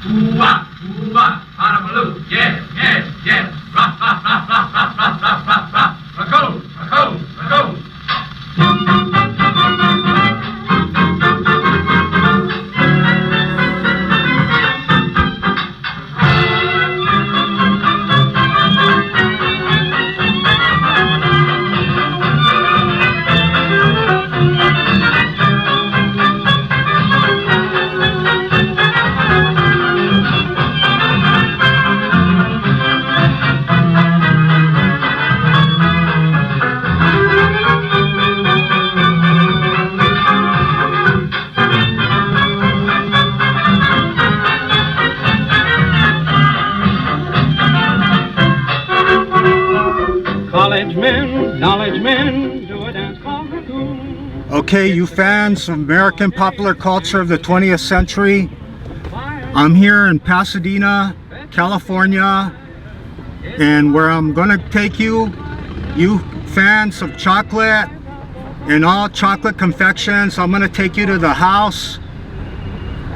Ooh-wah, ooh-wah, bada-baloo, yes, yes, yes. Rock, rock, rock, rock, rock, rock, rock, rock, rock. Rock-o, rock-o, rock-o. Knowledge men, do a dance called raccoon. Okay, you fans of American popular culture of the 20th century, I'm here in Pasadena, California, and where I'm gonna take you, you fans of chocolate and all chocolate confections, I'm gonna take you to the house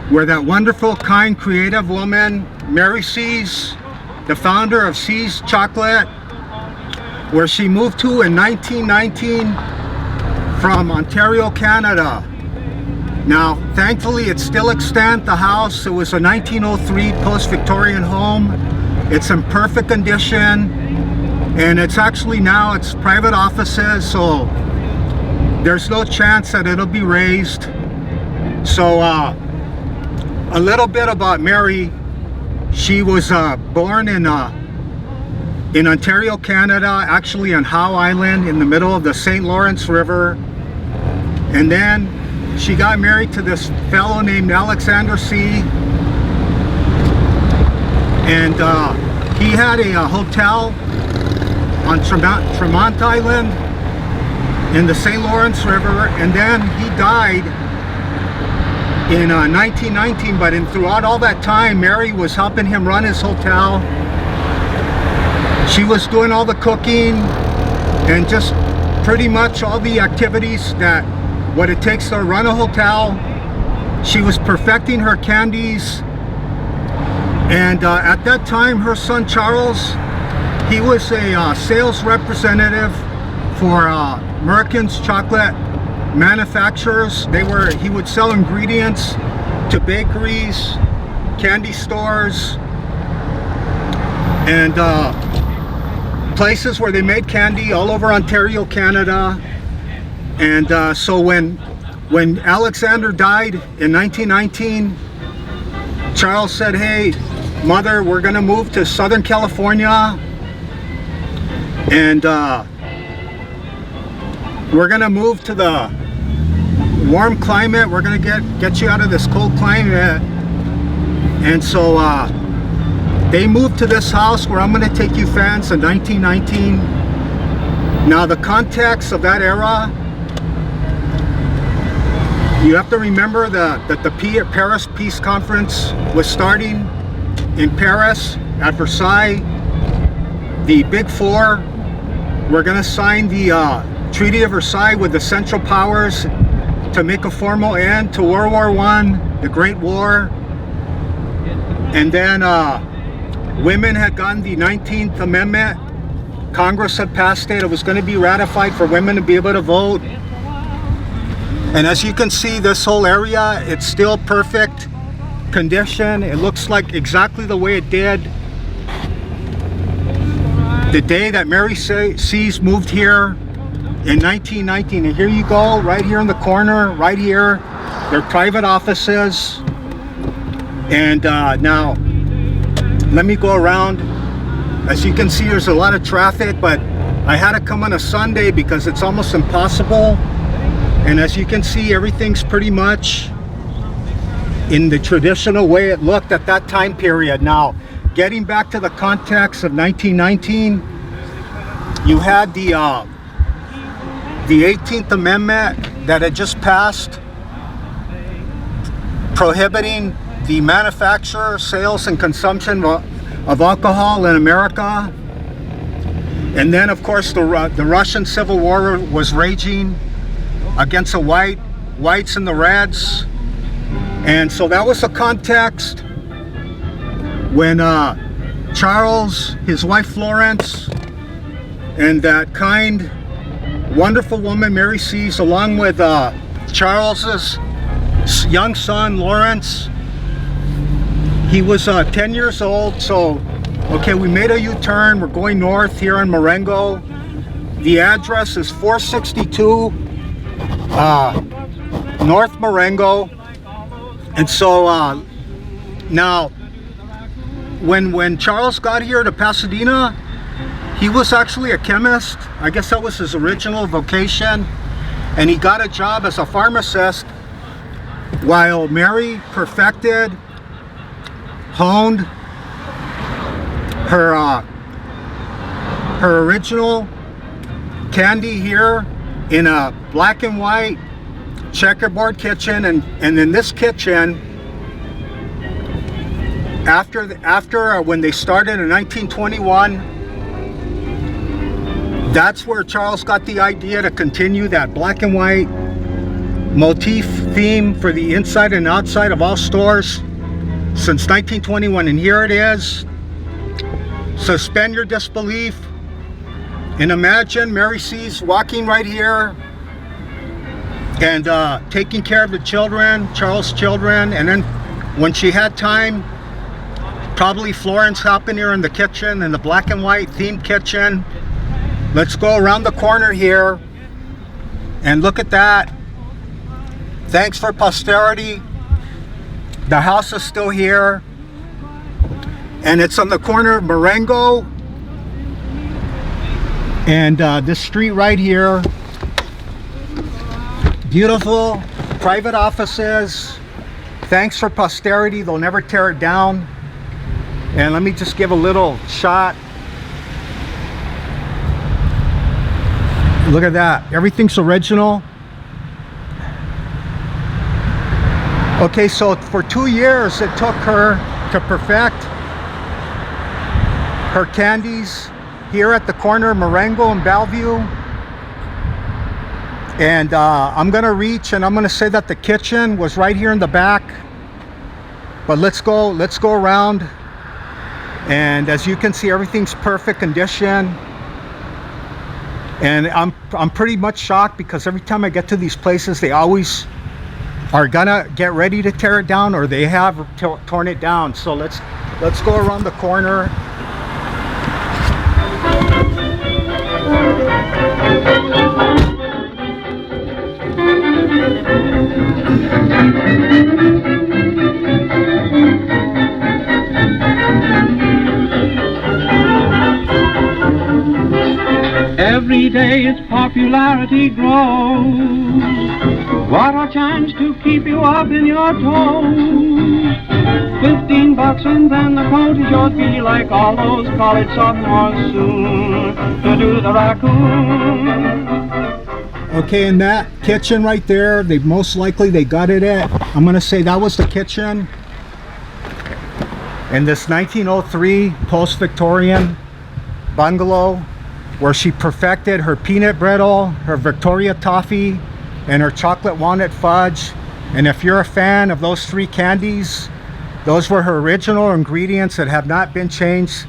where that wonderful, kind, creative woman, Mary Sees, the founder of Sees Chocolate, where she moved to in 1919 from Ontario, Canada. Now, thankfully, it's still extant, the house. It was a 1903 post-Victorian home. It's in perfect condition, and it's actually now, it's private offices, so there's no chance that it'll be raised. So, a little bit about Mary. She was born in Ontario, Canada, actually on Howe Island in the middle of the St. Lawrence River. And then she got married to this fellow named Alexander C. And he had a hotel on Tremont Island in the St. Lawrence River. And then he died in 1919, but throughout all that time, Mary was helping him run his hotel. She was doing all the cooking and just pretty much all the activities that what it takes to run a hotel. She was perfecting her candies, and at that time her son Charles, he was a sales representative for American's chocolate manufacturers. He would sell ingredients to bakeries, candy stores, and places where they made candy all over Ontario, Canada. And so when Alexander died in 1919, Charles said, "Hey, Mother, we're gonna move to Southern California, and we're gonna move to the warm climate. We're gonna get you out of this cold climate." And so they moved to this house where I'm going to take you fans in 1919. Now, the context of that era, you have to remember that the Paris Peace Conference was starting in Paris at Versailles. The Big Four were going to sign the Treaty of Versailles with the Central Powers to make a formal end to World War I, the Great War. And then women had gotten the 19th Amendment. Congress had passed it. It was going to be ratified for women to be able to vote. And as you can see, this whole area, it's still perfect condition. It looks like exactly the way it did the day that Mary Sees moved here in 1919. And here you go, right here in the corner, right here, they're private offices. And now, let me go around. As you can see, there's a lot of traffic, but I had to come on a Sunday because it's almost impossible. And as you can see, everything's pretty much in the traditional way it looked at that time period. Now, getting back to the context of 1919, you had the 18th Amendment that had just passed, prohibiting the manufacture, sales, and consumption of alcohol in America. And then, of course, the Russian Civil War was raging against the whites and the reds. And so that was the context. when Charles, his wife Florence, and that kind, wonderful woman Mary C's, along with Charles's young son Lawrence. He was 10 years old, so okay, we made a U-turn. We're going north here in Marengo. The address is 462 North Marengo. And so now when Charles got here to Pasadena, he was actually a chemist. I guess that was his original vocation, and he got a job as a pharmacist while Mary perfected, honed her original candy here in a black and white checkerboard kitchen. And in this kitchen, after when they started in 1921, that's where Charles got the idea to continue that black and white motif theme for the inside and outside of all stores since 1921. And here it is. Suspend your disbelief and imagine Mary C's walking right here and taking care of the children, Charles' children, and then when she had time, probably Florence helping her in the kitchen, in the black and white themed kitchen. Let's go around the corner here and look at that. Thanks for posterity. The house is still here, and it's on the corner of Marengo and this street right here. Beautiful private offices. Thanks for posterity. They'll never tear it down. And let me just give a little shot. Look at that. Everything's original. Okay, so for 2 years it took her to perfect her candies here at the corner of Marengo and Bellevue. And I'm gonna reach and I'm gonna say that the kitchen was right here in the back. But let's go around. And as you can see, everything's perfect condition. And I'm pretty much shocked because every time I get to these places, they always are gonna get ready to tear it down, or they have torn it down. So let's go around the corner. Every day its popularity grows. What a chance to keep you up in your toes. 15 bucks and then the coat is yours. Be like all those college sophomores soon to do the raccoon. Okay, in that kitchen right there, they most likely they got it at, I'm gonna say that was the kitchen. In this 1903 post-Victorian bungalow, where she perfected her peanut brittle, her Victoria toffee, and her chocolate walnut fudge. And if you're a fan of those three candies, those were her original ingredients that have not been changed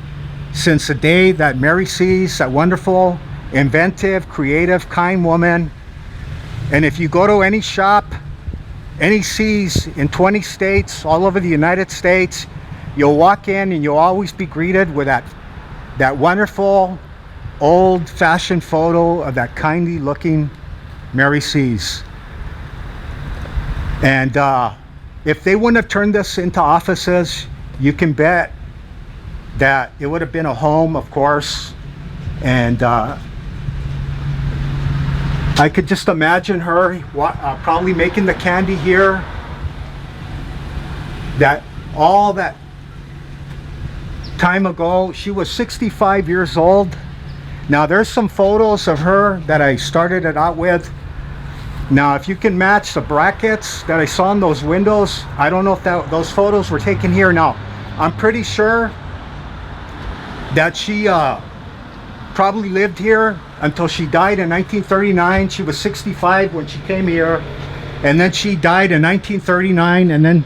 since the day that Mary C's, that wonderful, inventive, creative, kind woman. And if you go to any shop, any C's in 20 states, all over the United States, you'll walk in and you'll always be greeted with that wonderful, old-fashioned photo of that kindly looking Mary C's. And if they wouldn't have turned this into offices, you can bet that it would have been a home, of course. And I could just imagine her probably making the candy here. That all that time ago. She was 65 years old. Now there's some photos of her that I started it out with. Now if you can match the brackets that I saw in those windows, I don't know if those photos were taken here. Now I'm pretty sure that she probably lived here until she died in 1939. She was 65 when she came here, and then she died in 1939, and then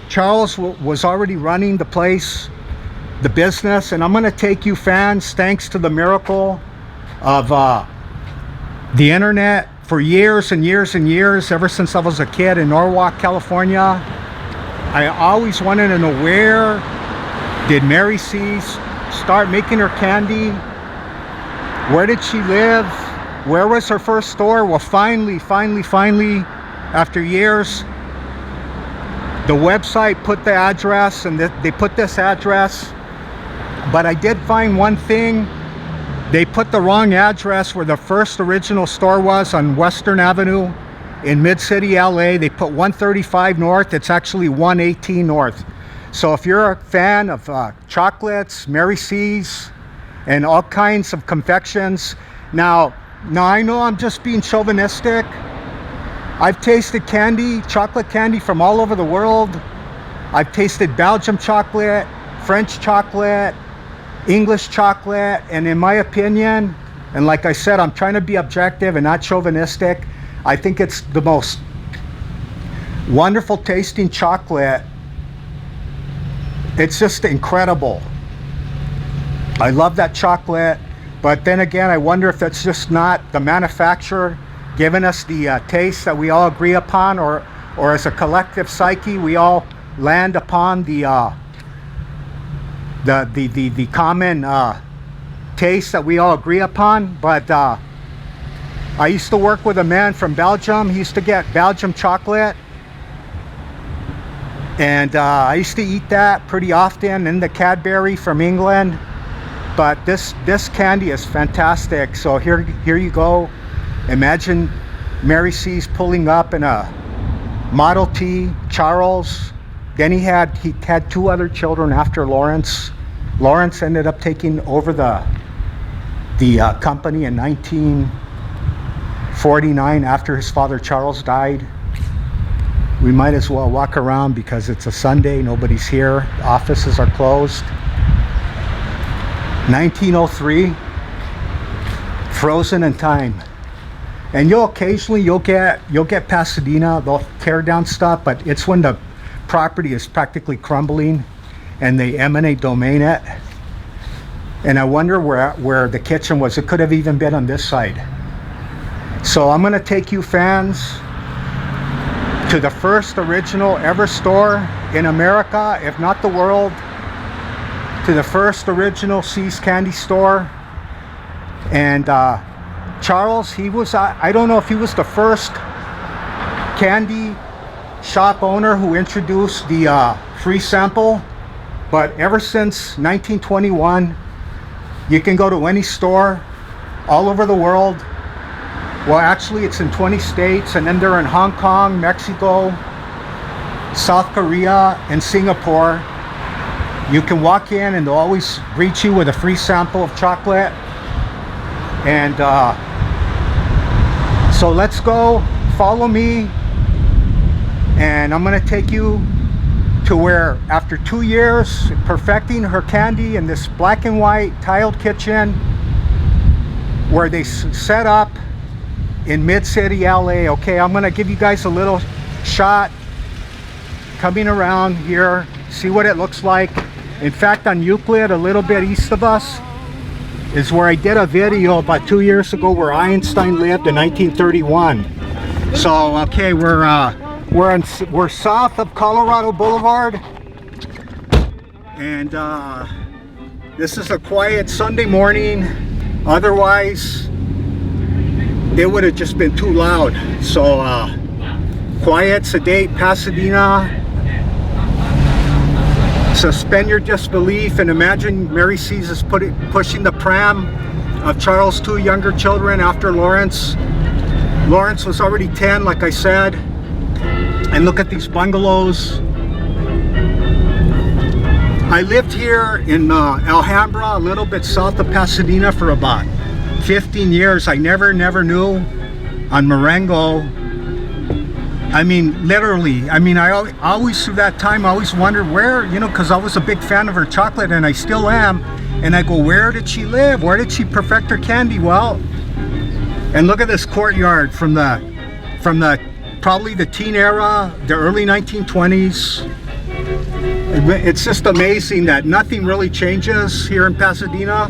Charles was already running the place the business, and I'm going to take you fans, thanks to the miracle of the internet, for years and years and years, ever since I was a kid in Norwalk, California. I always wanted to know, where did Mary C start making her candy? Where did she live? Where was her first store? Well, finally, after years, the website put the address, and they put this address. But I did find one thing. They put the wrong address where the first original store was, on Western Avenue in Mid-City, LA. They put 135 North. It's actually 118 North. So if you're a fan of chocolates, Mary C's, and all kinds of confections. Now I know I'm just being chauvinistic. I've tasted candy, chocolate candy from all over the world. I've tasted Belgian chocolate, French chocolate, English chocolate, and in my opinion, and like I said, I'm trying to be objective and not chauvinistic, I think it's the most wonderful tasting chocolate. It's just incredible. I love that chocolate, but then again, I wonder if that's just not the manufacturer giving us the taste that we all agree upon, or as a collective psyche, we all land upon the common taste that we all agree upon. But I used to work with a man from Belgium. He used to get Belgium chocolate, and I used to eat that pretty often, and the Cadbury from England. But this candy is fantastic. So here you go. Imagine Mary C's pulling up in a Model T, Charles. Then he had 2 other children after Lawrence. Lawrence ended up taking over the company in 1949 after his father Charles died. We might as well walk around because it's a Sunday, nobody's here, the offices are closed. 1903, frozen in time. And you'll get Pasadena, they'll tear down stuff, but it's when the property is practically crumbling and they eminent domain it. And I wonder where the kitchen was. It could have even been on this side. So I'm gonna take you fans to the first original ever store in America, if not the world, to the first original C's candy store. And Charles, he was, I don't know if he was the first candy shop owner who introduced the free sample, but ever since 1921, you can go to any store all over the world. Well, actually it's in 20 states, and then they're in Hong Kong, Mexico, South Korea, and Singapore. You can walk in and they'll always greet you with a free sample of chocolate. And so let's go, follow me, and I'm gonna take you to where, after 2 years perfecting her candy in this black and white tiled kitchen, where they set up in Mid-City, LA. Okay, I'm gonna give you guys a little shot coming around here, see what it looks like. In fact, on Euclid, a little bit east of us, is where I did a video about 2 years ago where Einstein lived in 1931. So okay, we're south of Colorado Boulevard, and this is a quiet Sunday morning. Otherwise it would have just been too loud. So quiet, sedate Pasadena. Suspend your disbelief and imagine Mary C's is pushing the pram of Charles' 2 younger children after Lawrence. Lawrence was already 10, like I said. And look at these bungalows. I lived here in Alhambra, a little bit south of Pasadena, for about 15 years. I never knew on Marengo. I mean, literally, I mean, I always, through that time, I always wondered where, you know, because I was a big fan of her chocolate, and I still am. And I go, where did she live? Where did she perfect her candy? Well, and look at this courtyard from the probably the teen era, the early 1920s. It's just amazing that nothing really changes here in Pasadena.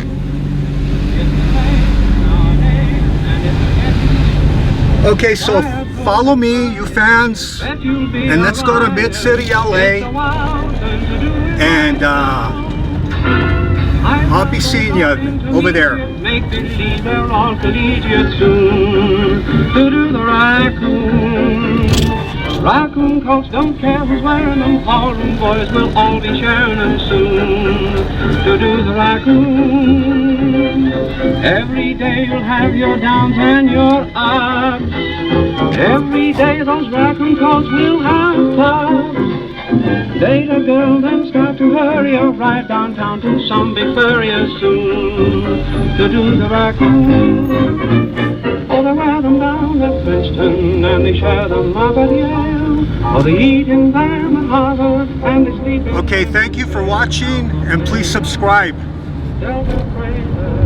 Okay, so follow me, you fans, and let's go to Mid-City, LA, and I'll be seeing you over there. Make believe they're all collegiate soon to do the raccoon. Raccoon coats don't care who's wearing them. Ballroom boys will all be sharing them soon to do the raccoon. Every day you'll have your downs and your ups. Every day those raccoon coats will have pups. Date a girl, then start to hurry up right downtown to some big furrier soon to do the raccoon. Oh, they wear them down at Princeton and they share them up at Yale. Oh, they eat in them at Harvard and they sleep in... Okay, thank you for watching, and please subscribe. Delta Crater.